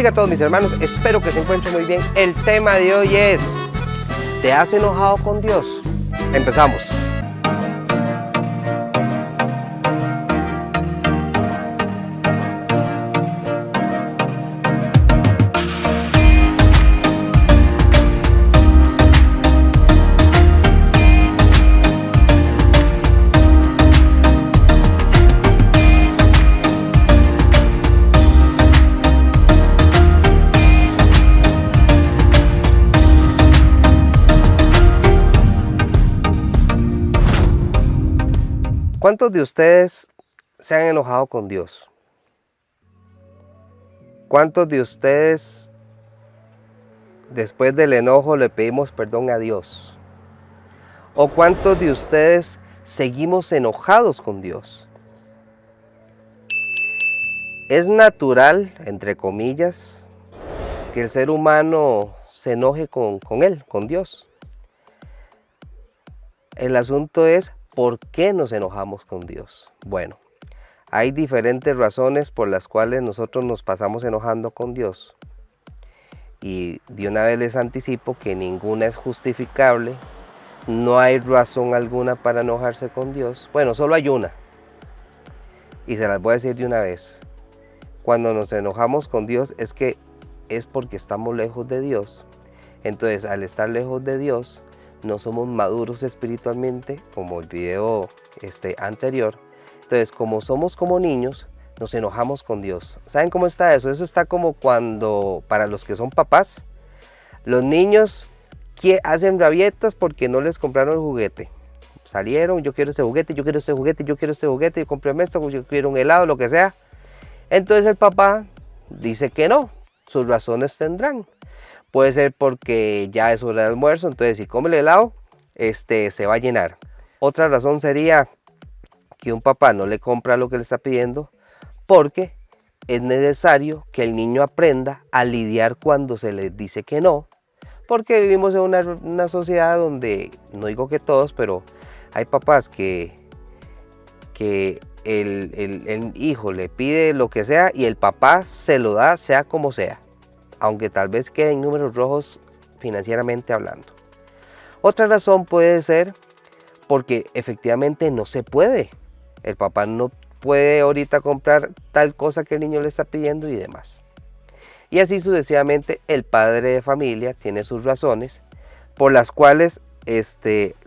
bendiga a todos mis hermanos, espero que se encuentren muy bien. El tema de hoy es, ¿te has enojado con Dios? Empezamos. ¿Cuántos de ustedes se han enojado con Dios? ¿Cuántos de ustedes después del enojo le pedimos perdón a Dios? ¿O cuántos de ustedes seguimos enojados con Dios? Es natural, entre comillas, que el ser humano se enoje con Él, con Dios. El asunto es, ¿por qué nos enojamos con Dios? Bueno, hay diferentes razones por las cuales nosotros nos pasamos enojando con Dios. Y de una vez les anticipo que ninguna es justificable. No hay razón alguna para enojarse con Dios. Bueno, solo hay una. Y se las voy a decir de una vez. Cuando nos enojamos con Dios es porque estamos lejos de Dios. Entonces, al estar lejos de Dios, no somos maduros espiritualmente, como el video anterior. Entonces, como somos como niños, nos enojamos con Dios. ¿Saben cómo está eso? Eso está como cuando, para los que son papás, los niños hacen rabietas porque no les compraron el juguete. Salieron, yo quiero este juguete, yo quiero este juguete, yo quiero este juguete, yo compré esto, yo quiero un helado, lo que sea. Entonces el papá dice que no, sus razones tendrán. Puede ser porque ya es hora de almuerzo, entonces si come el helado, se va a llenar. Otra razón sería que un papá no le compra lo que le está pidiendo porque es necesario que el niño aprenda a lidiar cuando se le dice que no. Porque vivimos en una sociedad donde, no digo que todos, pero hay papás que el hijo le pide lo que sea y el papá se lo da sea como sea. Aunque tal vez quede en números rojos financieramente hablando. Otra razón puede ser porque efectivamente no se puede. El papá no puede ahorita comprar tal cosa que el niño le está pidiendo y demás. Y así sucesivamente el padre de familia tiene sus razones por las cuales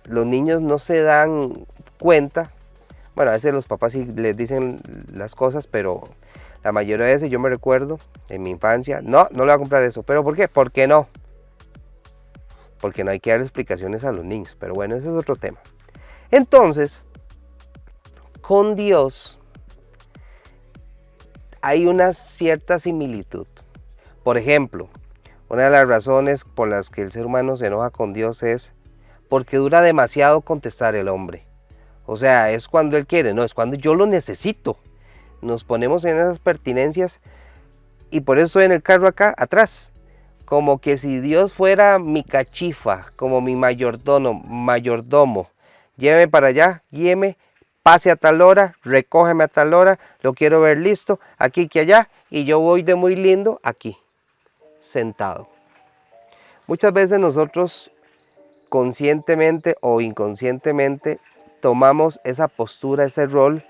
los niños no se dan cuenta. Bueno, a veces los papás sí les dicen las cosas, pero la mayoría de veces yo me recuerdo en mi infancia, no le voy a comprar eso. ¿Pero por qué? ¿Por qué no? Porque no hay que dar explicaciones a los niños. Pero bueno, ese es otro tema. Entonces, con Dios hay una cierta similitud. Por ejemplo, una de las razones por las que el ser humano se enoja con Dios es porque dura demasiado contestar el hombre. O sea, es cuando Él quiere, no, es cuando yo lo necesito. Nos ponemos en esas pertinencias y por eso estoy en el carro acá atrás, como que si Dios fuera mi cachifa, como mi mayordomo, lléveme para allá, guíeme, pase a tal hora, recógeme a tal hora, lo quiero ver listo, aquí que allá, y yo voy de muy lindo aquí, sentado. Muchas veces nosotros conscientemente o inconscientemente tomamos esa postura, ese rol,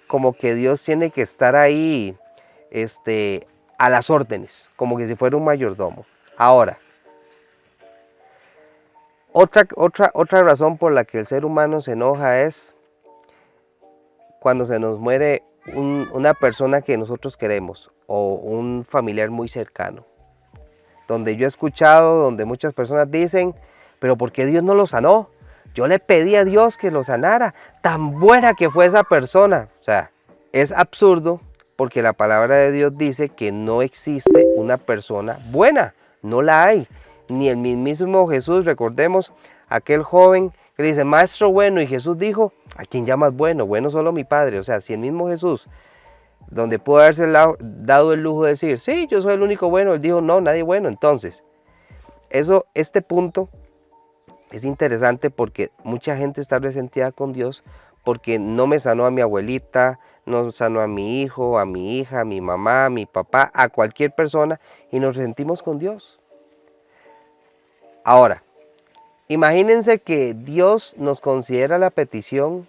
como que Dios tiene que estar ahí a las órdenes, como que si fuera un mayordomo. Ahora, otra razón por la que el ser humano se enoja es cuando se nos muere una persona que nosotros queremos o un familiar muy cercano. Donde yo he escuchado, donde muchas personas dicen, pero ¿por qué Dios no lo sanó? Yo le pedí a Dios que lo sanara, tan buena que fue esa persona. O sea, es absurdo porque la palabra de Dios dice que no existe una persona buena, no la hay. Ni el mismísimo Jesús, recordemos, aquel joven que le dice, maestro bueno, y Jesús dijo, ¿a quién llamas bueno? Bueno solo mi Padre. O sea, si el mismo Jesús, donde pudo haberse dado el lujo de decir, sí, yo soy el único bueno, él dijo, no, nadie bueno. Entonces, este punto es interesante porque mucha gente está resentida con Dios porque no me sanó a mi abuelita, no sanó a mi hijo, a mi hija, a mi mamá, a mi papá, a cualquier persona y nos sentimos con Dios. Ahora, imagínense que Dios nos considera la petición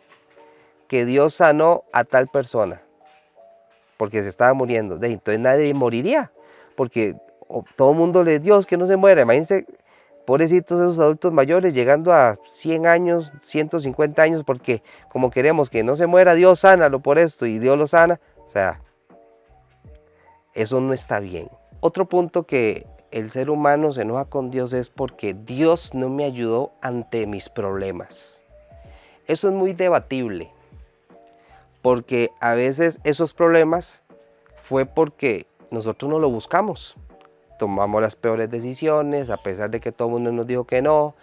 que Dios sanó a tal persona porque se estaba muriendo. Entonces nadie moriría porque todo el mundo le Dios que no se muera. Imagínense, pobrecitos esos adultos mayores llegando a 100 años, 150 años, porque como queremos que no se muera, Dios sánalo por esto y Dios lo sana. O sea, eso no está bien. Otro punto que el ser humano se enoja con Dios es porque Dios no me ayudó ante mis problemas. Eso es muy debatible, porque a veces esos problemas fue porque nosotros no lo buscamos. Tomamos las peores decisiones, a pesar de que todo el mundo nos dijo que no.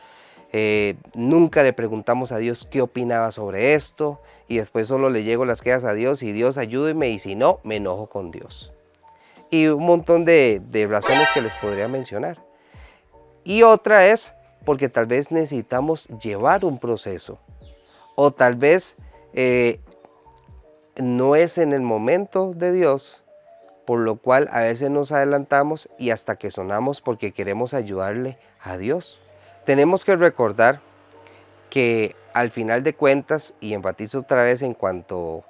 Nunca le preguntamos a Dios qué opinaba sobre esto, y después solo le llego las quejas a Dios y Dios ayúdeme, y si no, me enojo con Dios. Y un montón de razones que les podría mencionar. Y otra es porque tal vez necesitamos llevar un proceso, o tal vez no es en el momento de Dios, por lo cual a veces nos adelantamos y hasta que sonamos porque queremos ayudarle a Dios. Tenemos que recordar que al final de cuentas, y enfatizo otra vez en cuanto a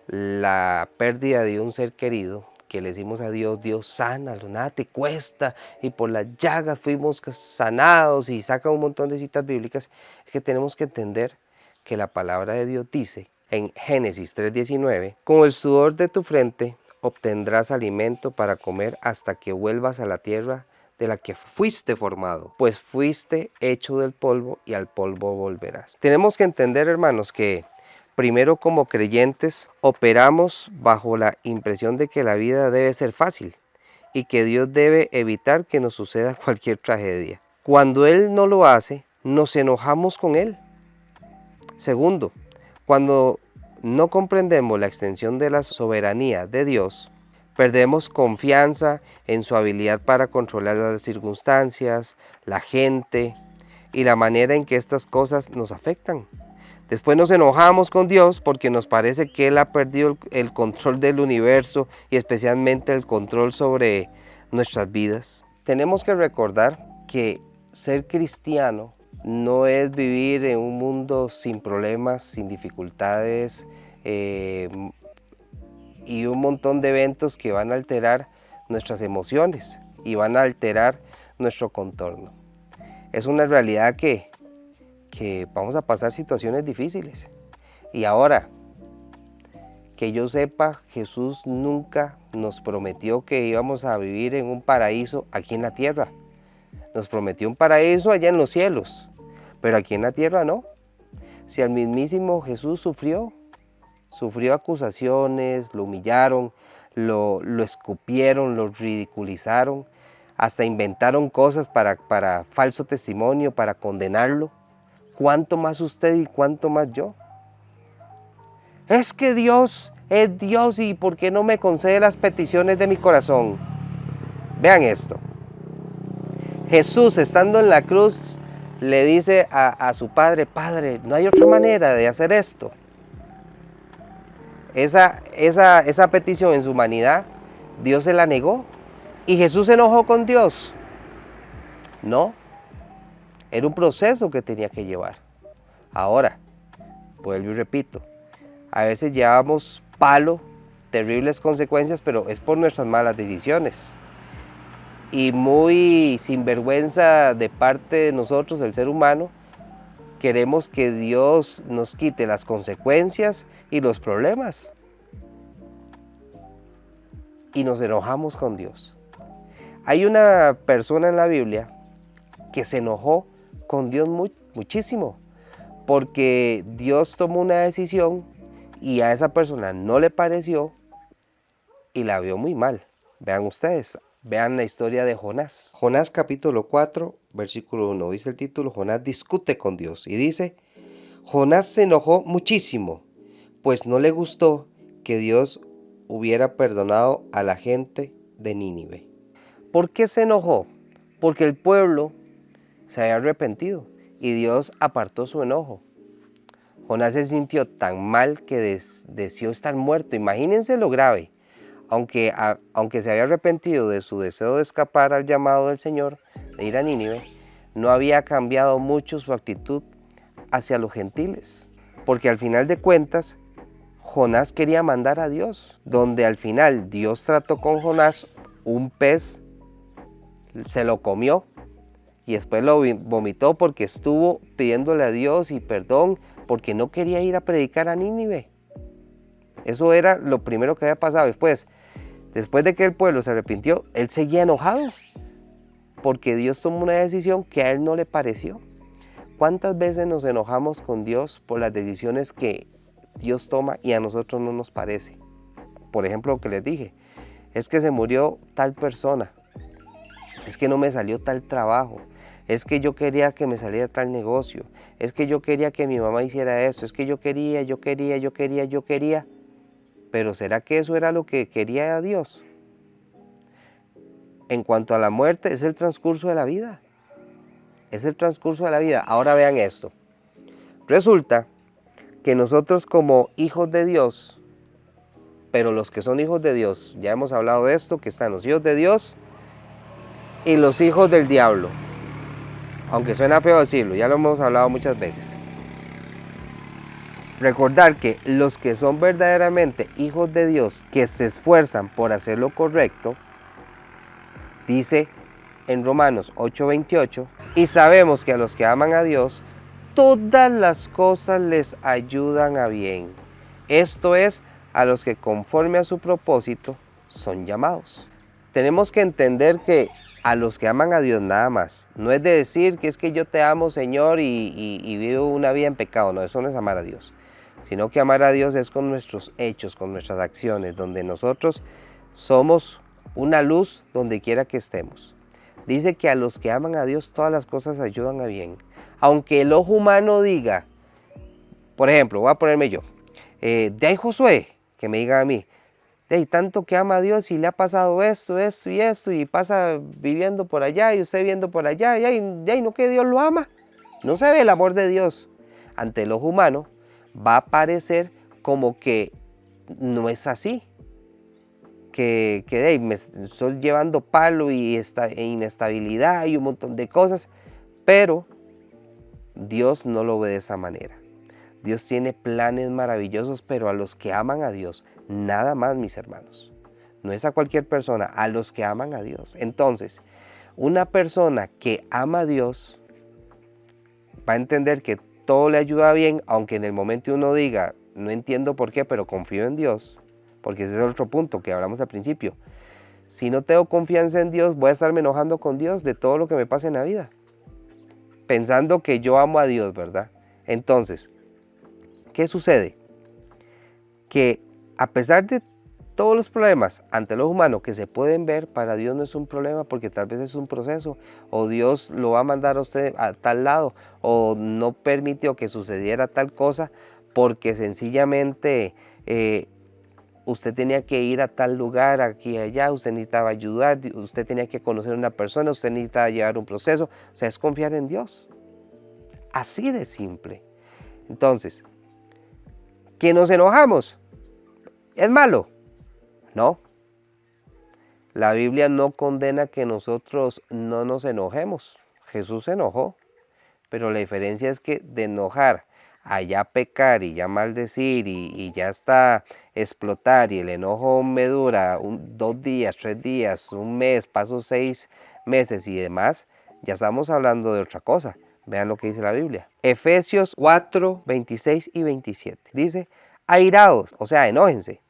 la pérdida de un ser querido, que le decimos a Dios, Dios sánalo, nada te cuesta, y por las llagas fuimos sanados, y saca un montón de citas bíblicas, es que tenemos que entender que la palabra de Dios dice en Génesis 3:19, con el sudor de tu frente obtendrás alimento para comer hasta que vuelvas a la tierra de la que fuiste formado, pues fuiste hecho del polvo y al polvo volverás. Tenemos que entender, hermanos, que primero como creyentes operamos bajo la impresión de que la vida debe ser fácil y que Dios debe evitar que nos suceda cualquier tragedia. Cuando Él no lo hace, nos enojamos con Él. Segundo, cuando no comprendemos la extensión de la soberanía de Dios, perdemos confianza en su habilidad para controlar las circunstancias, la gente y la manera en que estas cosas nos afectan. Después nos enojamos con Dios porque nos parece que Él ha perdido el control del universo y especialmente el control sobre nuestras vidas. Tenemos que recordar que ser cristiano no es vivir en un mundo sin problemas, sin dificultades y un montón de eventos que van a alterar nuestras emociones y van a alterar nuestro contorno. Es una realidad que vamos a pasar situaciones difíciles. Y ahora, que yo sepa, Jesús nunca nos prometió que íbamos a vivir en un paraíso aquí en la tierra. Nos prometió un paraíso allá en los cielos, pero aquí en la tierra no. Si al mismísimo Jesús sufrió acusaciones, lo humillaron, lo escupieron, lo ridiculizaron, hasta inventaron cosas para falso testimonio, para condenarlo. ¿Cuánto más usted y cuánto más yo? Es que Dios es Dios y ¿por qué no me concede las peticiones de mi corazón? Vean esto. Jesús, estando en la cruz, le dice a su padre, Padre, no hay otra manera de hacer esto. Esa petición en su humanidad, Dios se la negó. ¿Y Jesús se enojó con Dios? No. Era un proceso que tenía que llevar. Ahora, vuelvo y repito, a veces llevamos palo, terribles consecuencias, pero es por nuestras malas decisiones. Y muy sinvergüenza de parte de nosotros, el ser humano, queremos que Dios nos quite las consecuencias y los problemas. Y nos enojamos con Dios. Hay una persona en la Biblia que se enojó con Dios muchísimo, porque Dios tomó una decisión y a esa persona no le pareció y la vio muy mal. Vean ustedes, vean la historia de Jonás. Jonás capítulo 4, versículo 1, dice el título, Jonás discute con Dios y dice, Jonás se enojó muchísimo, pues no le gustó que Dios hubiera perdonado a la gente de Nínive. ¿Por qué se enojó? Porque el pueblo se había arrepentido y Dios apartó su enojo. Jonás se sintió tan mal que deseó estar muerto. Imagínense lo grave. Aunque se había arrepentido de su deseo de escapar al llamado del Señor, de ir a Nínive, no había cambiado mucho su actitud hacia los gentiles. Porque al final de cuentas, Jonás quería mandar a Dios, donde al final Dios trató con Jonás, un pez se lo comió y después lo vomitó porque estuvo pidiéndole a Dios y perdón porque no quería ir a predicar a Nínive. Eso era lo primero que había pasado. Después de que el pueblo se arrepintió, él seguía enojado porque Dios tomó una decisión que a él no le pareció. ¿Cuántas veces nos enojamos con Dios por las decisiones que Dios toma y a nosotros no nos parece? Por ejemplo, lo que les dije, es que se murió tal persona, es que no me salió tal trabajo, es que yo quería que me saliera tal negocio, es que yo quería que mi mamá hiciera eso, es que yo quería, pero ¿será que eso era lo que quería Dios? En cuanto a la muerte, es el transcurso de la vida. Es el transcurso de la vida. Ahora vean esto. Resulta que nosotros como hijos de Dios, pero los que son hijos de Dios, ya hemos hablado de esto, que están los hijos de Dios y los hijos del diablo. Aunque suena feo decirlo, ya lo hemos hablado muchas veces. Recordar que los que son verdaderamente hijos de Dios, que se esfuerzan por hacer lo correcto, dice en Romanos 8:28, y sabemos que a los que aman a Dios, todas las cosas les ayudan a bien. Esto es, a los que conforme a su propósito son llamados. Tenemos que entender que a los que aman a Dios nada más. No es de decir que es que yo te amo, Señor, y vivo una vida en pecado. No, eso no es amar a Dios. Sino que amar a Dios es con nuestros hechos, con nuestras acciones, donde nosotros somos una luz donde quiera que estemos. Dice que a los que aman a Dios todas las cosas ayudan a bien. Aunque el ojo humano diga, por ejemplo, voy a ponerme yo, de ahí Josué, que me diga a mí, de ahí tanto que ama a Dios y le ha pasado esto, esto y esto, y pasa viviendo por allá y usted viviendo por allá, y ahí no que Dios lo ama. No se ve el amor de Dios. Ante el ojo humano va a parecer como que no es así. Que me estoy llevando palo e inestabilidad y un montón de cosas, pero Dios no lo ve de esa manera. Dios tiene planes maravillosos, pero a los que aman a Dios, nada más, mis hermanos. No es a cualquier persona, a los que aman a Dios. Entonces, una persona que ama a Dios va a entender que todo le ayuda bien, aunque en el momento uno diga, no entiendo por qué, pero confío en Dios. Porque ese es el otro punto que hablamos al principio. Si no tengo confianza en Dios, voy a estarme enojando con Dios de todo lo que me pase en la vida. Pensando que yo amo a Dios, ¿verdad? Entonces, ¿qué sucede? Que a pesar de todos los problemas ante los humanos que se pueden ver, para Dios no es un problema porque tal vez es un proceso, o Dios lo va a mandar a usted a tal lado, o no permitió que sucediera tal cosa porque sencillamente usted tenía que ir a tal lugar, aquí y allá, usted necesitaba ayudar, usted tenía que conocer a una persona, usted necesitaba llevar un proceso. O sea, es confiar en Dios. Así de simple. Entonces, ¿que nos enojamos? ¿Es malo? No. La Biblia no condena que nosotros no nos enojemos. Jesús se enojó, pero la diferencia es que de enojar allá pecar y ya maldecir y ya está explotar y el enojo me dura 2 días, 3 días, un mes, paso 6 meses y demás, ya estamos hablando de otra cosa. Vean lo que dice la Biblia. Efesios 4, 26 y 27. Dice, airaos, o sea, enójense,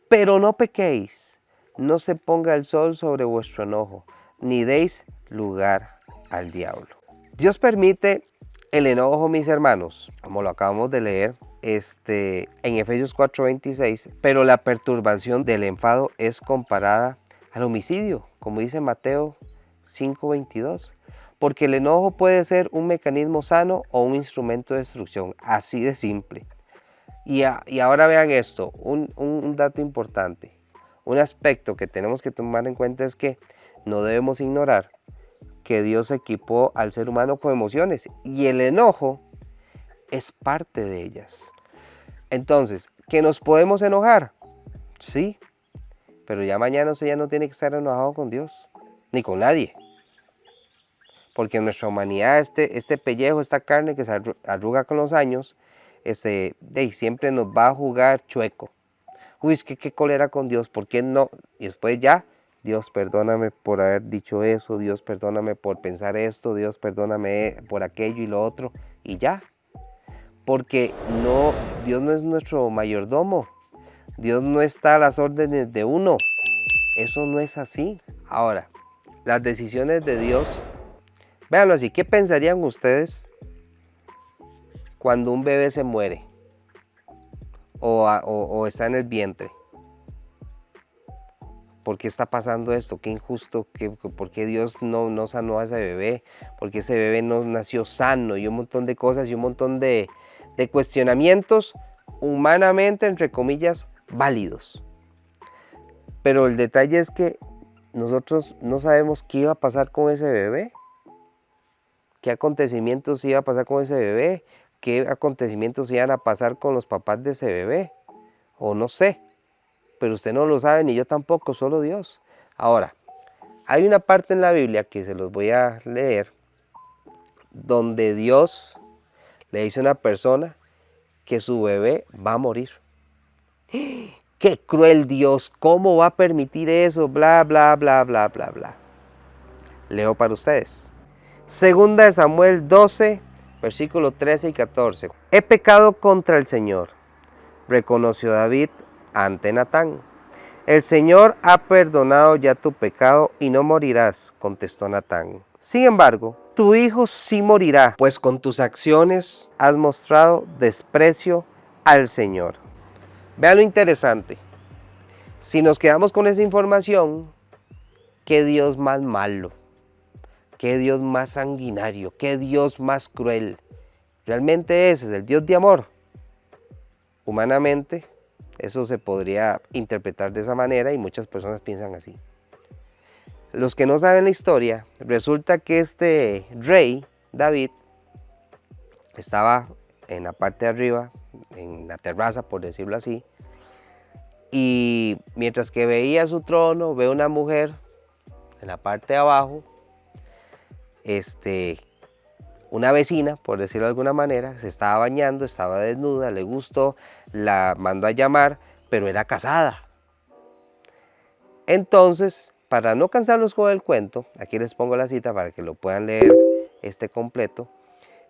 pero no pequéis, no se ponga el sol sobre vuestro enojo, ni deis lugar al diablo. Dios permite el enojo, mis hermanos, como lo acabamos de leer en Efesios 4:26, pero la perturbación del enfado es comparada al homicidio, como dice Mateo 5:22, porque el enojo puede ser un mecanismo sano o un instrumento de destrucción, así de simple. Y ahora vean esto, un dato importante, un aspecto que tenemos que tomar en cuenta es que no debemos ignorar que Dios equipó al ser humano con emociones y el enojo es parte de ellas. Entonces, ¿que nos podemos enojar? Sí, pero ya mañana usted ya no tiene que estar enojado con Dios, ni con nadie. Porque en nuestra humanidad este pellejo, esta carne que se arruga con los años, siempre nos va a jugar chueco. Uy, es que qué cólera con Dios, ¿por qué no? Y después ya, Dios perdóname por haber dicho eso, Dios perdóname por pensar esto, Dios perdóname por aquello y lo otro, y ya. Porque no, Dios no es nuestro mayordomo, Dios no está a las órdenes de uno, eso no es así. Ahora, las decisiones de Dios, véanlo así, ¿qué pensarían ustedes cuando un bebé se muere o está en el vientre? ¿Por qué está pasando esto? Qué injusto, ¿por qué Dios no sanó a ese bebé? ¿Por qué ese bebé no nació sano? Y un montón de cosas y un montón de cuestionamientos humanamente, entre comillas, válidos. Pero el detalle es que nosotros no sabemos qué iba a pasar con ese bebé. ¿Qué acontecimientos iba a pasar con ese bebé? ¿Qué acontecimientos iban a pasar con los papás de ese bebé? O no sé. Pero usted no lo sabe, ni yo tampoco, solo Dios. Ahora, hay una parte en la Biblia que se los voy a leer, donde Dios le dice a una persona que su bebé va a morir. ¡Qué cruel Dios! ¿Cómo va a permitir eso? Bla, bla, bla, bla, bla, bla. Leo para ustedes. Segunda de Samuel 12, versículos 13 y 14. He pecado contra el Señor, reconoció David ante Natán. El Señor ha perdonado ya tu pecado y no morirás, contestó Natán. Sin embargo, tu hijo sí morirá, pues con tus acciones has mostrado desprecio al Señor. Vean lo interesante. Si nos quedamos con esa información, ¿qué Dios más malo? ¿Qué Dios más sanguinario? ¿Qué Dios más cruel? Realmente ese es el Dios de amor. Humanamente, eso se podría interpretar de esa manera y muchas personas piensan así. Los que no saben la historia, resulta que este rey, David, estaba en la parte de arriba, en la terraza, por decirlo así, y mientras que veía su trono, ve una mujer en la parte de abajo, una vecina, por decirlo de alguna manera, se estaba bañando, estaba desnuda, le gustó, la mandó a llamar, pero era casada. Entonces, para no cansarlos con el cuento, aquí les pongo la cita para que lo puedan leer completo.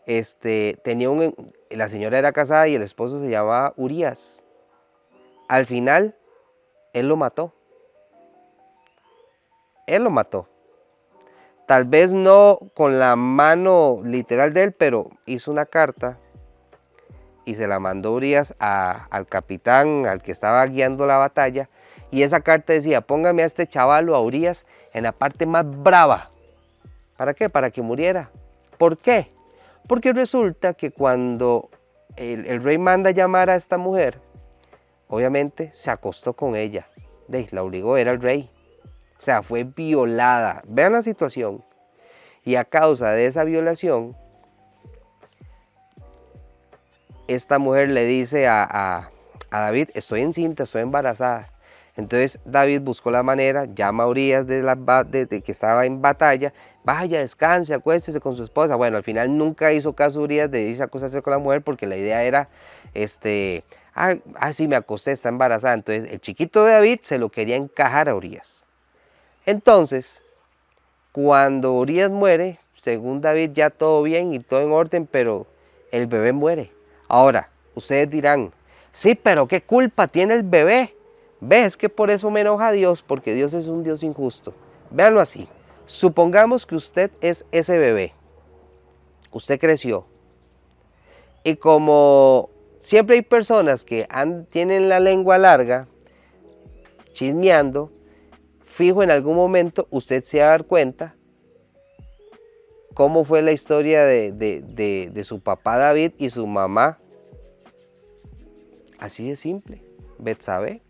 La señora era casada y el esposo se llamaba Urías. Al final, él lo mató. Él lo mató. Tal vez no con la mano literal de él, pero hizo una carta y se la mandó Urías al capitán, al que estaba guiando la batalla. Y esa carta decía, póngame a este chavalo, a Urías, en la parte más brava. ¿Para qué? Para que muriera. ¿Por qué? Porque resulta que cuando el rey manda llamar a esta mujer, obviamente se acostó con ella. La obligó, era el rey. O sea, fue violada. Vean la situación. Y a causa de esa violación, esta mujer le dice a David, estoy encinta, estoy embarazada. Entonces David buscó la manera, llama a Urías de que estaba en batalla, vaya, descanse, acuéstese con su esposa. Bueno, al final nunca hizo caso Urías de irse a acostarse con la mujer porque la idea era, sí, me acosté, está embarazada. Entonces el chiquito de David se lo quería encajar a Urías. Entonces, cuando Urías muere, según David ya todo bien y todo en orden, pero el bebé muere. Ahora, ustedes dirán, sí, pero ¿qué culpa tiene el bebé? ¿Ves que por eso me enoja Dios? Porque Dios es un Dios injusto. Véanlo así. Supongamos que usted es ese bebé. Usted creció. Y como siempre hay personas que tienen la lengua larga, chismeando, fijo en algún momento usted se va a dar cuenta cómo fue la historia de su papá David y su mamá. Así de simple. Betsabé.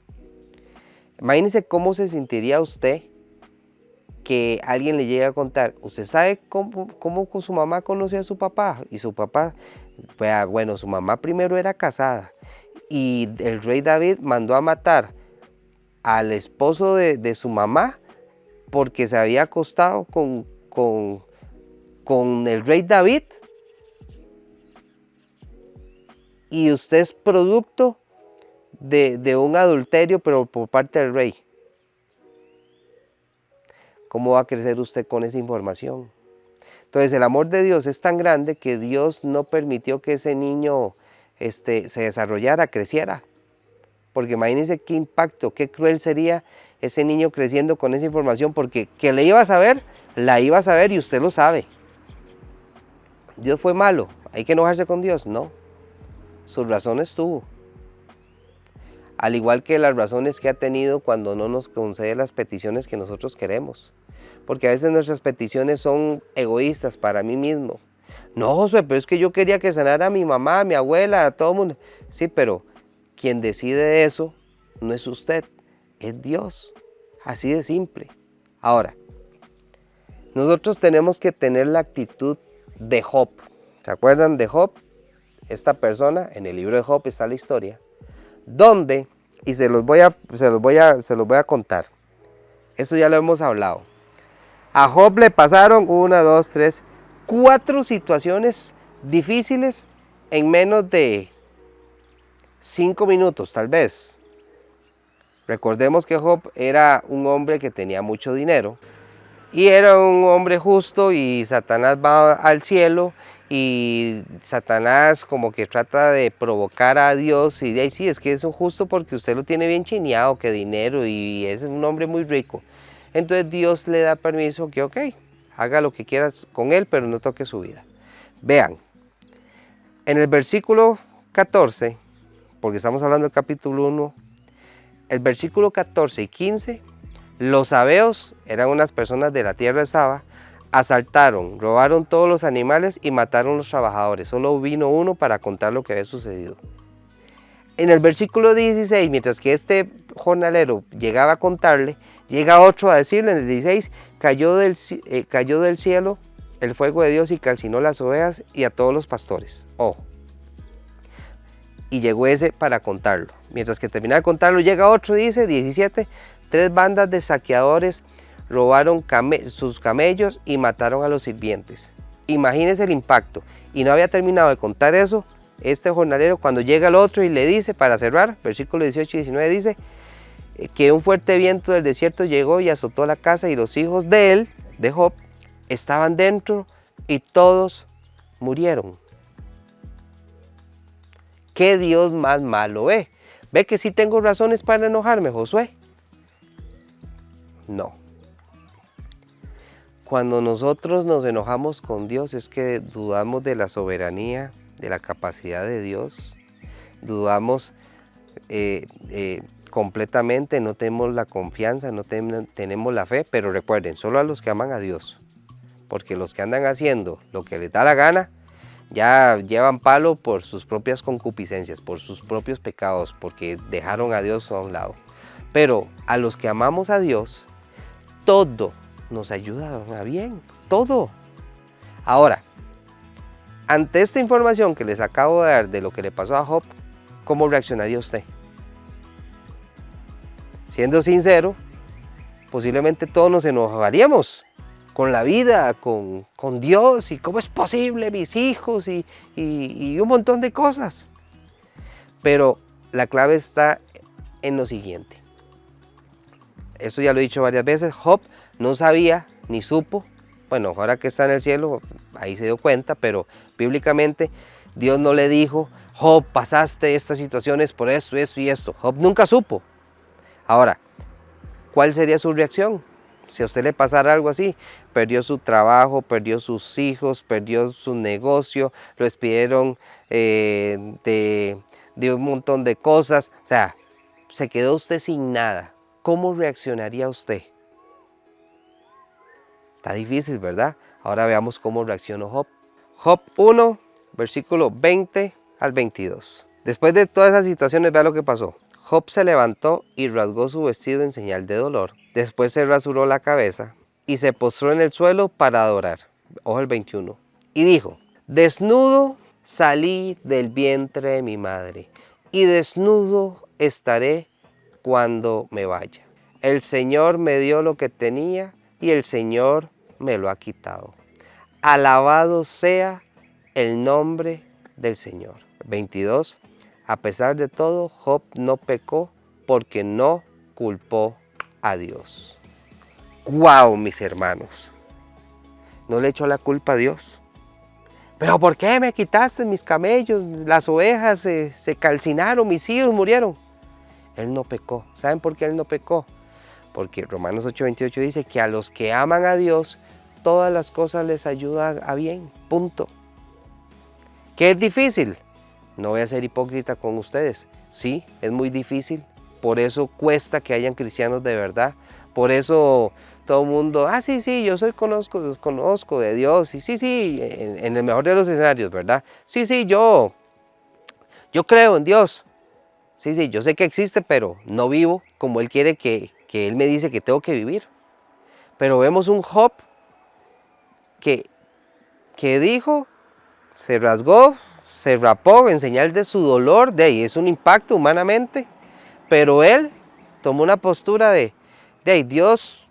Imagínese cómo se sentiría usted que alguien le llegue a contar. ¿Usted sabe cómo su mamá conoció a su papá? Y su papá Bueno, su mamá primero era casada y el rey David mandó a matar al esposo de su mamá porque se había acostado con el rey David, y usted es producto de un adulterio, pero por parte del rey. ¿Cómo va a crecer usted con esa información? Entonces el amor de Dios es tan grande que Dios no permitió que ese niño se desarrollara, creciera. Porque imagínense qué impacto, qué cruel sería ese niño creciendo con esa información, porque que le iba a saber, la iba a saber y usted lo sabe. Dios fue malo, hay que enojarse con Dios, no. Sus razones tuvo. Al igual que las razones que ha tenido cuando no nos concede las peticiones que nosotros queremos. Porque a veces nuestras peticiones son egoístas para mí mismo. No, Josué, pero es que yo quería que sanara a mi mamá, a mi abuela, a todo el mundo. Sí, pero quien decide eso no es usted, es Dios. Así de simple. Ahora, nosotros tenemos que tener la actitud de Job. ¿Se acuerdan de Job? Esta persona, en el libro de Job está la historia, donde, y se los voy a contar. Esto ya lo hemos hablado. A Job le pasaron 1, 2, 3, 4 situaciones difíciles en menos de 5 minutos, tal vez. Recordemos que Job era un hombre que tenía mucho dinero y era un hombre justo, y Satanás va al cielo y Satanás como que trata de provocar a Dios, y de ahí sí, es que es un justo porque usted lo tiene bien chineado, que dinero, y es un hombre muy rico. Entonces Dios le da permiso que ok, haga lo que quieras con él, pero no toque su vida. Vean, en el versículo 14, porque estamos hablando del capítulo 1, el versículo 14 y 15, los sabeos eran unas personas de la tierra de Saba, asaltaron, robaron todos los animales y mataron a los trabajadores. Solo vino uno para contar lo que había sucedido. En el versículo 16, mientras que este jornalero llegaba a contarle, llega otro a decirle en el 16, cayó del cielo el fuego de Dios y calcinó las ovejas y a todos los pastores. Ojo. Y llegó ese para contarlo. Mientras que terminaba de contarlo, llega otro, dice 17, 3 bandas de saqueadores robaron sus camellos y mataron a los sirvientes. Imagínense el impacto. Y no había terminado de contar eso este jornalero cuando llega el otro y le dice, para cerrar, versículo 18 y 19 dice, que un fuerte viento del desierto llegó y azotó la casa, y los hijos de él, de Job, estaban dentro y todos murieron. ¿Qué Dios más malo ve? ¿Ve que sí tengo razones para enojarme, Josué? No. Cuando nosotros nos enojamos con Dios es que dudamos de la soberanía, de la capacidad de Dios, dudamos completamente, no tenemos la confianza, no tenemos la fe, pero recuerden, solo a los que aman a Dios, porque los que andan haciendo lo que les da la gana, ya llevan palo por sus propias concupiscencias, por sus propios pecados, porque dejaron a Dios a un lado. Pero a los que amamos a Dios, todo nos ayuda a bien, todo. Ahora, ante esta información que les acabo de dar de lo que le pasó a Job, ¿cómo reaccionaría usted? Siendo sincero, posiblemente todos nos enojaríamos con la vida, con Dios, y cómo es posible, mis hijos, y un montón de cosas. Pero la clave está en lo siguiente. Eso ya lo he dicho varias veces. Job no sabía ni supo, bueno, ahora que está en el cielo, ahí se dio cuenta, pero bíblicamente Dios no le dijo, Job, pasaste estas situaciones por esto, esto y esto. Job nunca supo. Ahora, ¿cuál sería su reacción? Si a usted le pasara algo así, perdió su trabajo, perdió sus hijos, perdió su negocio, lo despidieron de un montón de cosas, o sea, se quedó usted sin nada. ¿Cómo reaccionaría usted? Está difícil, ¿verdad? Ahora veamos cómo reaccionó Job. Job 1, versículo 20 al 22. Después de todas esas situaciones, vea lo que pasó. Job se levantó y rasgó su vestido en señal de dolor. Después se rasuró la cabeza y se postró en el suelo para adorar. Ojo el 21. Y dijo, desnudo salí del vientre de mi madre, y desnudo estaré cuando me vaya. El Señor me dio lo que tenía, y el Señor me lo ha quitado. Alabado sea el nombre del Señor. 22. A pesar de todo, Job no pecó porque no culpó a Dios. ¡Guau, mis hermanos! No le echó la culpa a Dios. ¿Pero por qué me quitaste mis camellos? Las ovejas se calcinaron, mis hijos murieron. Él no pecó. ¿Saben por qué él no pecó? Porque Romanos 8:28 dice que a los que aman a Dios, todas las cosas les ayudan a bien. Punto. ¿Qué es difícil? No voy a ser hipócrita con ustedes. Sí, es muy difícil. Por eso cuesta que hayan cristianos de verdad. Por eso todo el mundo, sí, yo conozco de Dios. Y sí, en el mejor de los escenarios, ¿verdad? Sí, yo creo en Dios. Sí, yo sé que existe, pero no vivo como Él quiere que Él me dice que tengo que vivir. Pero vemos un Job que dijo, se rasgó, se rapó en señal de su dolor, de ahí es un impacto humanamente, pero él tomó una postura de ahí, Dios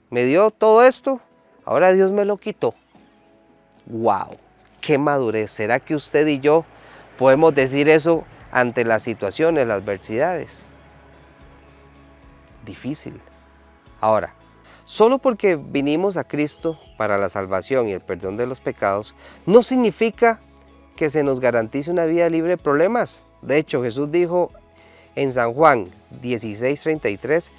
me dio todo esto, ahora Dios me lo quitó. ¡Wow! ¡Qué madurez! ¿Será que usted y yo podemos decir eso ante las situaciones, las adversidades? Difícil. Ahora, solo porque vinimos a Cristo para la salvación y el perdón de los pecados, no significa que se nos garantice una vida libre de problemas. De hecho, Jesús dijo en San Juan 16:33,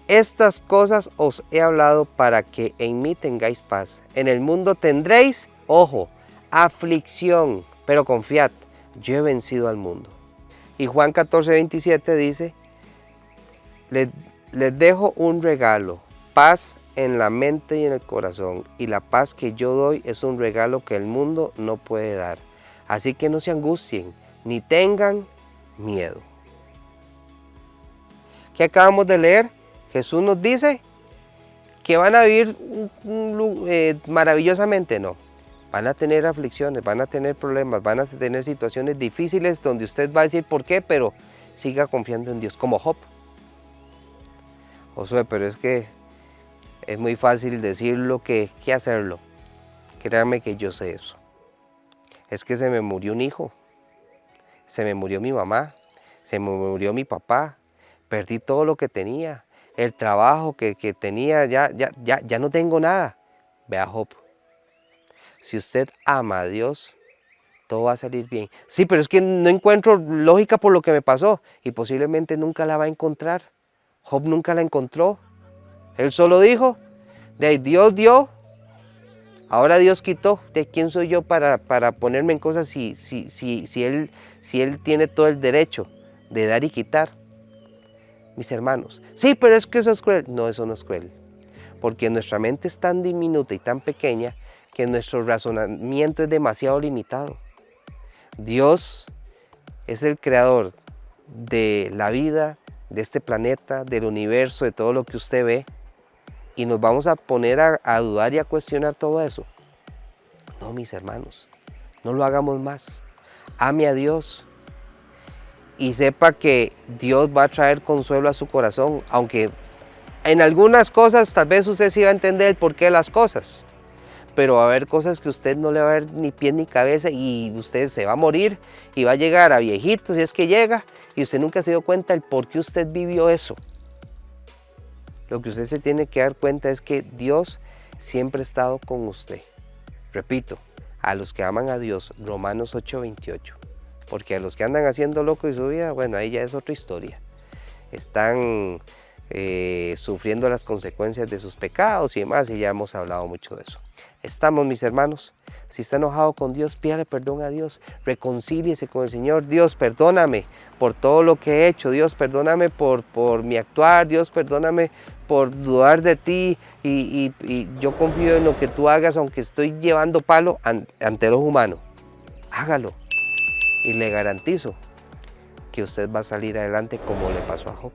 estas cosas os he hablado para que en mí tengáis paz. En el mundo tendréis, ojo, aflicción, pero confiad, yo he vencido al mundo. Y Juan 14:27 dice, les dejo un regalo, paz en la mente y en el corazón, y la paz que yo doy es un regalo que el mundo no puede dar. Así que no se angustien, ni tengan miedo. ¿Qué acabamos de leer? Jesús nos dice que van a vivir maravillosamente. No, van a tener aflicciones, van a tener problemas, van a tener situaciones difíciles donde usted va a decir por qué, pero siga confiando en Dios, como Job. Josué, pero es que es muy fácil decirlo que hacerlo. Créanme que yo sé eso. Es que se me murió un hijo, se me murió mi mamá, se me murió mi papá, perdí todo lo que tenía, el trabajo que tenía, ya no tengo nada. Vea Job, si usted ama a Dios, todo va a salir bien. Sí, pero es que no encuentro lógica por lo que me pasó y posiblemente nunca la va a encontrar. Job nunca la encontró. Él solo dijo, de Dios dio, ahora Dios quitó. ¿De quién soy yo para ponerme en cosas si él tiene todo el derecho de dar y quitar? Mis hermanos, sí, pero es que eso es cruel. No, eso no es cruel. Porque nuestra mente es tan diminuta y tan pequeña que nuestro razonamiento es demasiado limitado. Dios es el creador de la vida, de este planeta, del universo, de todo lo que usted ve. Y nos vamos a poner a dudar y a cuestionar todo eso. No, mis hermanos, no lo hagamos más. Ame a Dios y sepa que Dios va a traer consuelo a su corazón, aunque en algunas cosas tal vez usted sí va a entender el porqué de las cosas, pero va a haber cosas que usted no le va a ver ni pie ni cabeza y usted se va a morir y va a llegar a viejito si es que llega y usted nunca se dio cuenta del por qué usted vivió eso. Lo que usted se tiene que dar cuenta es que Dios siempre ha estado con usted. Repito, a los que aman a Dios, Romanos 8:28. Porque a los que andan haciendo loco en su vida, bueno, ahí ya es otra historia. Están sufriendo las consecuencias de sus pecados y demás, y ya hemos hablado mucho de eso. Estamos, mis hermanos. Si está enojado con Dios, pídale perdón a Dios, reconcíliese con el Señor. Dios, perdóname por todo lo que he hecho. Dios, perdóname por mi actuar. Dios, perdóname por dudar de ti y yo confío en lo que tú hagas, aunque estoy llevando palo ante los humanos. Hágalo y le garantizo que usted va a salir adelante como le pasó a Job.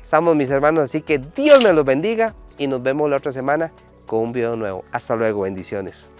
Estamos, mis hermanos, así que Dios me los bendiga y nos vemos la otra semana con un video nuevo. Hasta luego, bendiciones.